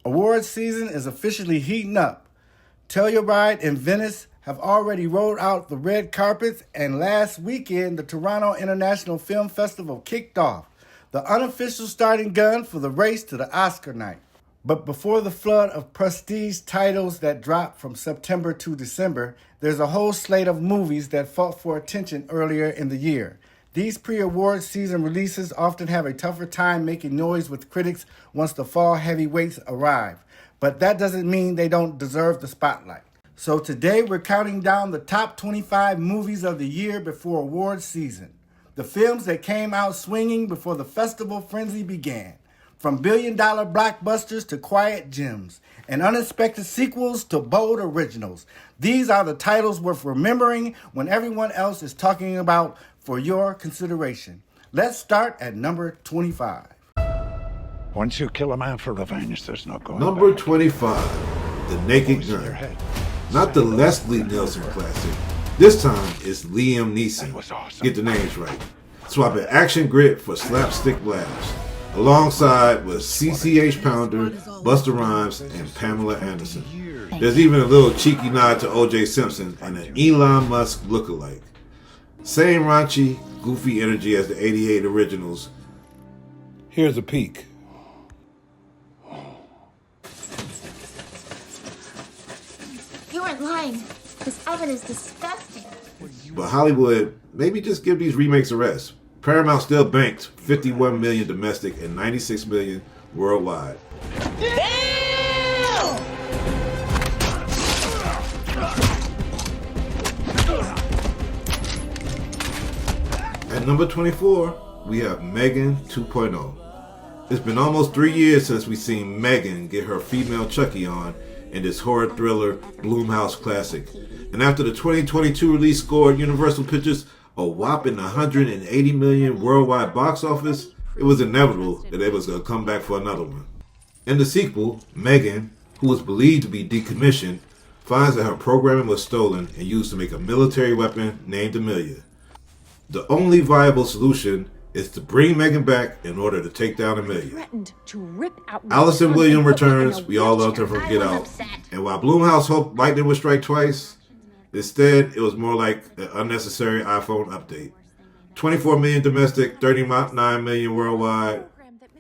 Awards season is officially heating up. Telluride and Venice have already rolled out the red carpets, and last weekend the Toronto International Film Festival kicked off, the unofficial starting gun for the race to the Oscar night. But before the flood of prestige titles that drop from September to December, there's a whole slate of movies that fought for attention earlier in the year. These pre-award season releases often have a tougher time making noise with critics once the fall heavyweights arrive, but that doesn't mean they don't deserve the spotlight. So today we're counting down the top 25 movies of the year before awards season. The films that came out swinging before the festival frenzy began. From billion-dollar blockbusters to quiet gems, and unexpected sequels to bold originals. These are the titles worth remembering when everyone else is talking about for your consideration. Let's start at number 25. Once you kill a man for revenge, there's no going Number back. 25, The Naked Gun. Not the Leslie Nielsen classic. This time it's Liam Neeson. That was awesome. Get the names right. Swapping action grit for slapstick laughs. Alongside with CCH Pounder, Busta Rhymes, and Pamela Anderson. There's even a little cheeky nod to O.J. Simpson and an Elon Musk lookalike. Same raunchy, goofy energy as the 88 originals. Here's a peek. You aren't lying. This oven is disgusting. But Hollywood, maybe just give these remakes a rest. Paramount still banked 51 million domestic and 96 million worldwide. At number 24, we have Megan 2.0. It's been almost 3 years since we've seen Megan get her female Chucky on in this horror thriller Blumhouse classic. And after the 2022 release scored Universal Pictures a whopping 180 million worldwide box office, it was inevitable that it was going to come back for another one. In the sequel, Megan, who was believed to be decommissioned, finds that her programming was stolen and used to make a military weapon named Amelia. The only viable solution is to bring Megan back in order to take down Amelia. Allison Williams returns. We all loved her from Get Out. And while Blumhouse hoped lightning would strike twice, instead it was more like an unnecessary iPhone update. 24 million domestic, 39 million worldwide.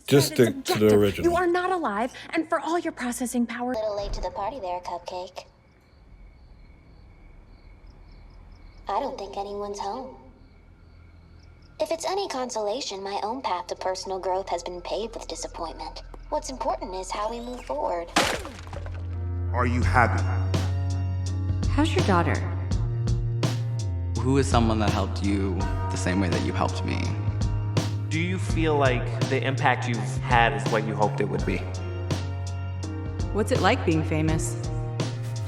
Just stick to the original. You are not alive, and for all your processing power... A little late to the party there, Cupcake. I don't think anyone's home. If it's any consolation, my own path to personal growth has been paved with disappointment. What's important is how we move forward. Are you happy? How's your daughter? Who is someone that helped you the same way that you helped me? Do you feel like the impact you've had is what you hoped it would be? What's it like being famous?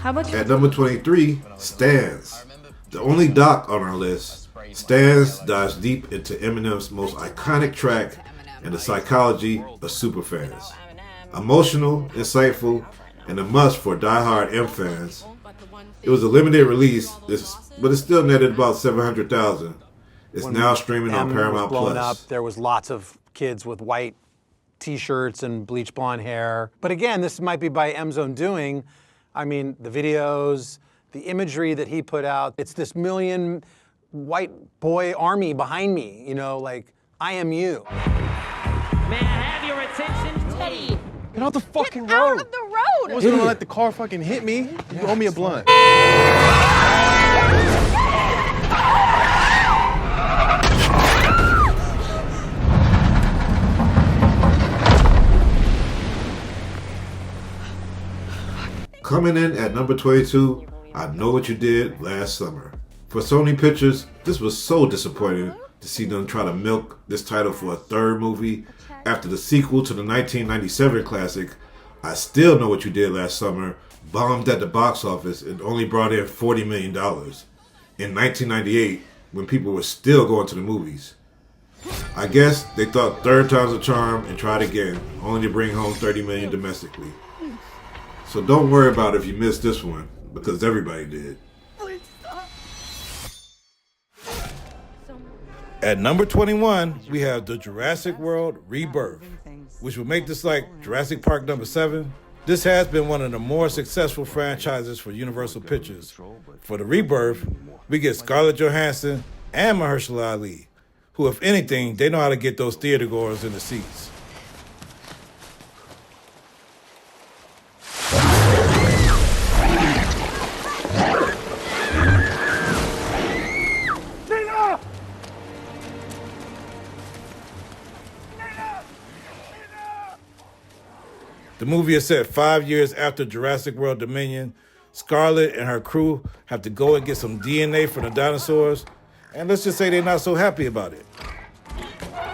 How about you? At number 23, Stans. The only doc on our list, Stans dives deep into Eminem's most iconic track and the psychology of superfans. Emotional, insightful, and a must for diehard M fans. It was a limited release, but it still netted about 700,000. It's now streaming on Paramount Plus. Up, there was lots of kids with white t-shirts and bleach blonde hair. But again, this might be by M's own doing. I mean, the videos, the imagery that he put out, it's this million white boy army behind me, you know, like, I am you. May I have your attention, Teddy? Get out the fucking Get road. out of the road! I wasn't gonna let the car fucking hit me. You owe me a blunt. Coming in at number 22, I Know What You Did Last Summer. For Sony Pictures, this was so disappointing to see them try to milk this title for a third movie after the sequel to the 1997 classic, I Still Know What You Did Last Summer, bombed at the box office and only brought in $40 million in 1998 when people were still going to the movies. I guess they thought third time's a charm and tried again, only to bring home $30 million domestically. So don't worry about if you missed this one, because everybody did. At number 21, we have the Jurassic World Rebirth, which will make this like Jurassic Park number 7. This has been one of the more successful franchises for Universal Pictures. For the rebirth, we get Scarlett Johansson and Mahershala Ali, who, if anything, they know how to get those theater goers in the seats. The movie is set 5 years after Jurassic World Dominion. Scarlett and her crew have to go and get some DNA from the dinosaurs, and let's just say they're not so happy about it.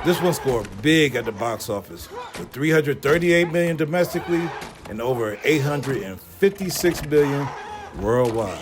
This one scored big at the box office, with $338 million domestically and over $856 million worldwide.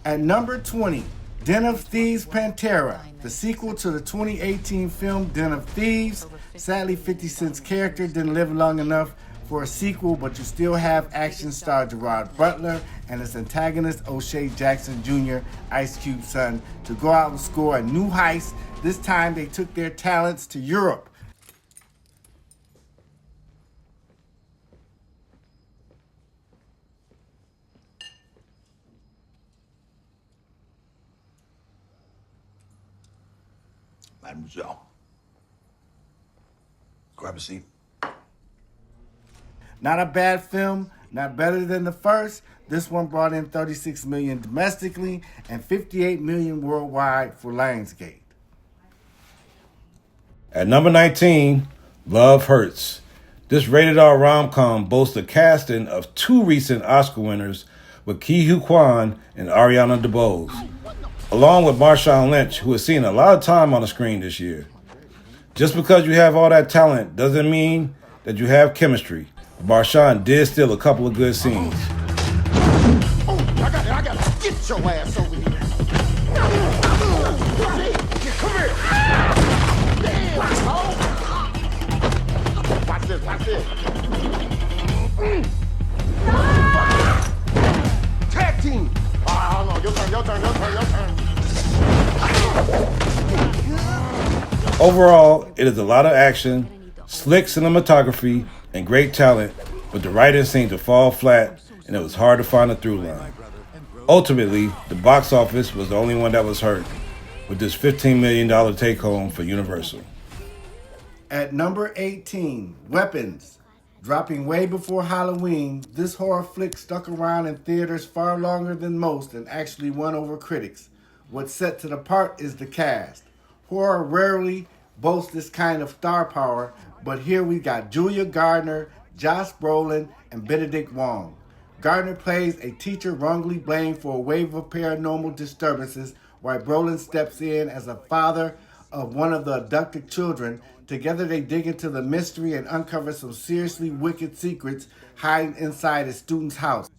At number 20, Den of Thieves Pantera, the sequel to the 2018 film Den of Thieves. Sadly, 50 Cent's character didn't live long enough for a sequel, but you still have action star Gerard Butler and his antagonist O'Shea Jackson Jr., Ice Cube's son, to go out and score a new heist. This time they took their talents to Europe. Mademoiselle, grab a seat. Not a bad film, not better than the first. This one brought in $36 million domestically and $58 million worldwide for Lionsgate. At number 19, Love Hurts. This rated R rom-com boasts a casting of two recent Oscar winners with Ke-Huy Quan and Ariana DeBose, along with Marshawn Lynch, who has seen a lot of time on the screen this year. Just because you have all that talent doesn't mean that you have chemistry. Marshawn did steal a couple of good scenes. Oh, I got it. Get your ass over here. Come here. Damn, watch this, watch this. Tag team. Hold on, your turn. Overall, it is a lot of action, slick cinematography, and great talent, but the writing seemed to fall flat, and it was hard to find a through line. Ultimately, the box office was the only one that was hurt, with this $15 million take-home for Universal. At number 18, Weapons. Dropping way before Halloween, this horror flick stuck around in theaters far longer than most and actually won over critics. What sets it apart is the cast. Horror rarely boasts this kind of star power, but here we got Julia Garner, Josh Brolin, and Benedict Wong. Garner plays a teacher wrongly blamed for a wave of paranormal disturbances, while Brolin steps in as a father of one of the abducted children. Together they dig into the mystery and uncover some seriously wicked secrets hiding inside a student's house.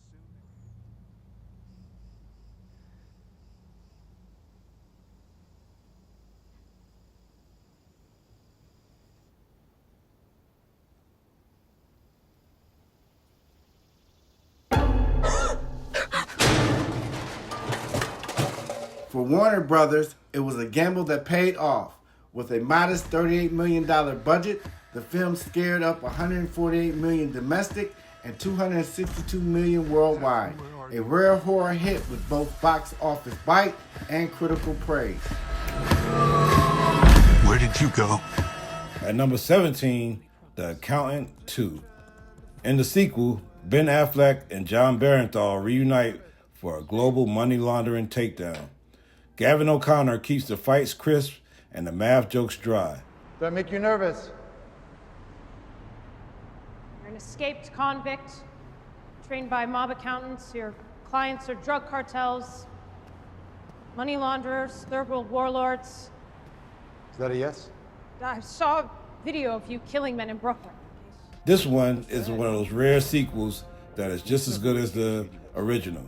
For Warner Brothers, it was a gamble that paid off. With a modest $38 million budget, the film scared up $148 million domestic and $262 million worldwide. A rare horror hit with both box office bite and critical praise. Where did you go? At number 17, The Accountant 2. In the sequel, Ben Affleck and John Barenthal reunite for a global money laundering takedown. Gavin O'Connor keeps the fights crisp and the math jokes dry. Do I make you nervous? You're an escaped convict, trained by mob accountants. Your clients are drug cartels, money launderers, third world warlords. Is that a yes? I saw a video of you killing men in Brooklyn. This one is one of those rare sequels that is just as good as the original.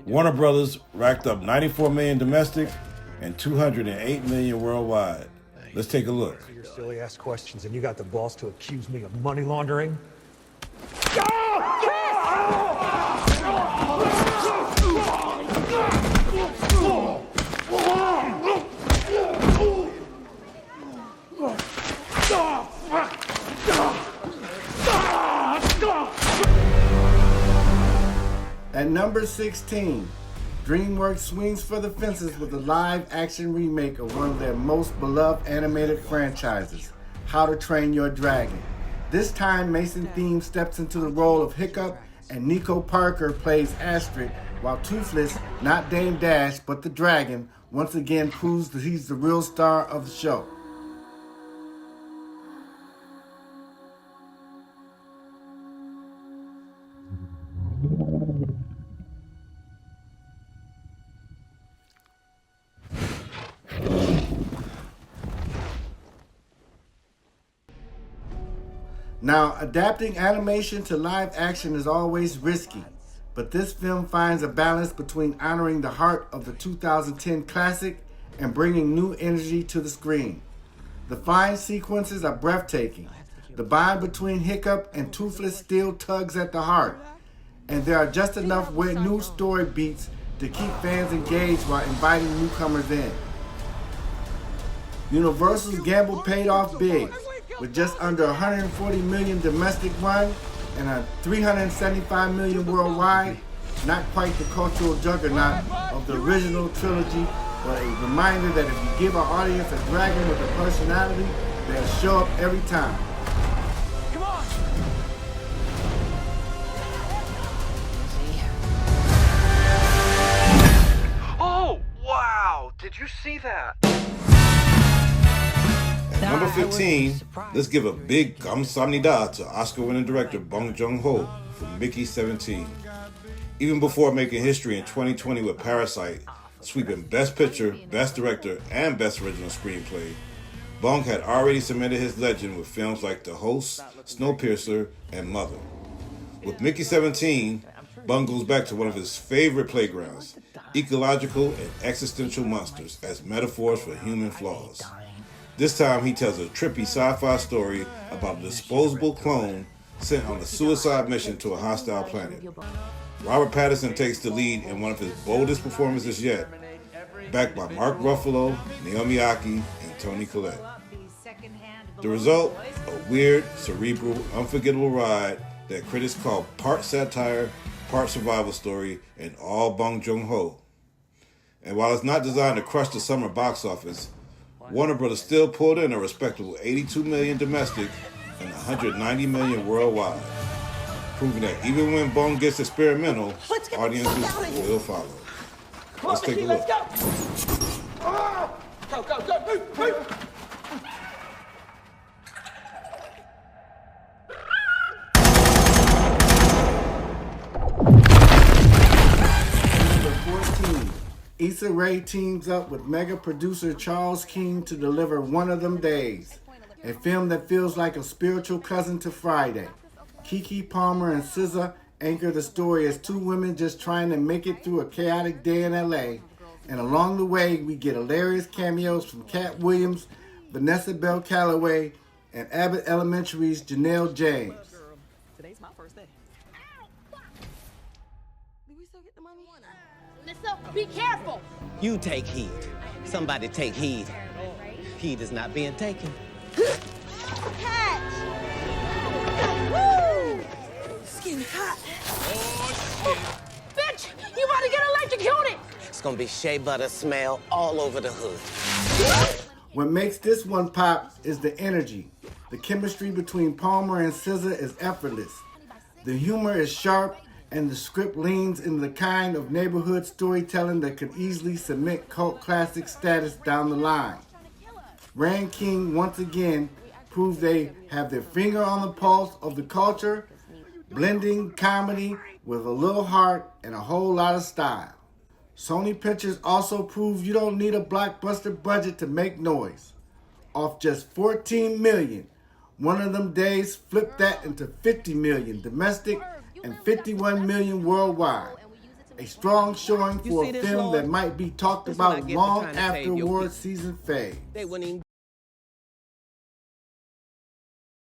Warner Brothers racked up $94 million domestic and $208 million worldwide. Let's take a look. Your silly ass questions, and you got the balls to accuse me of money laundering? At number 16, DreamWorks swings for the fences with a live-action remake of one of their most beloved animated franchises, How to Train Your Dragon. This time, Mason Theme steps into the role of Hiccup, and Nico Parker plays Astrid, while Toothless, not Dame Dash, but the dragon, once again proves that he's the real star of the show. Now, adapting animation to live action is always risky, but this film finds a balance between honoring the heart of the 2010 classic and bringing new energy to the screen. The fine sequences are breathtaking. The bond between Hiccup and Toothless still tugs at the heart, and there are just enough new story beats to keep fans engaged while inviting newcomers in. Universal's gamble paid off big, with just under 140 million domestic run and a 375 million worldwide. Not quite the cultural juggernaut of the original trilogy, but a reminder that if you give our audience a dragon with a personality, they'll show up every time. Come on! Oh, wow! Did you see that? At number 15, let's give a big 감사합니다 to Oscar-winning director Bong Joon-ho for Mickey 17. Even before making history in 2020 with Parasite, sweeping Best Picture, Best Director, and Best Original Screenplay, Bong had already cemented his legend with films like The Host, Snowpiercer, and Mother. With Mickey 17, Bong goes back to one of his favorite playgrounds, ecological and existential monsters as metaphors for human flaws. This time he tells a trippy sci-fi story about a disposable clone sent on a suicide mission to a hostile planet. Robert Pattinson takes the lead in one of his boldest performances yet, backed by Mark Ruffalo, Naomi Aki, and Toni Collette. The result, a weird, cerebral, unforgettable ride that critics call part satire, part survival story, and all Bong Joon-ho. And while it's not designed to crush the summer box office, Warner Brothers still pulled in a respectable 82 million domestic and 190 million worldwide, proving that even when Bong gets experimental, audiences will follow. Let's take a look. Go, go, go, move, move! Number 14. Issa Rae teams up with mega producer Charles King to deliver One of Them Days, a film that feels like a spiritual cousin to Friday. Keke Palmer and SZA anchor the story as two women just trying to make it through a chaotic day in LA, and along the way we get hilarious cameos from Cat Williams, Vanessa Bell Calloway, and Abbott Elementary's Janelle James. Today's my first day. Did we still get the money? Listen, be careful. You take heed. Somebody take heed. Heed is not being taken. Catch! Woo! It's getting hot. Bitch, you about to get electrocuted. It's gonna be shea butter smell all over the hood. What makes this one pop is the energy. The chemistry between Palmer and SZA is effortless. The humor is sharp, and the script leans into the kind of neighborhood storytelling that could easily cement cult classic status down the line. Rand King once again proved they have their finger on the pulse of the culture, blending comedy with a little heart and a whole lot of style. Sony Pictures also proved you don't need a blockbuster budget to make noise. Off just 14 million, One of Them Days flipped that into 50 million domestic and 51 million worldwide. A strong showing for a film that might be talked about long after award season fades.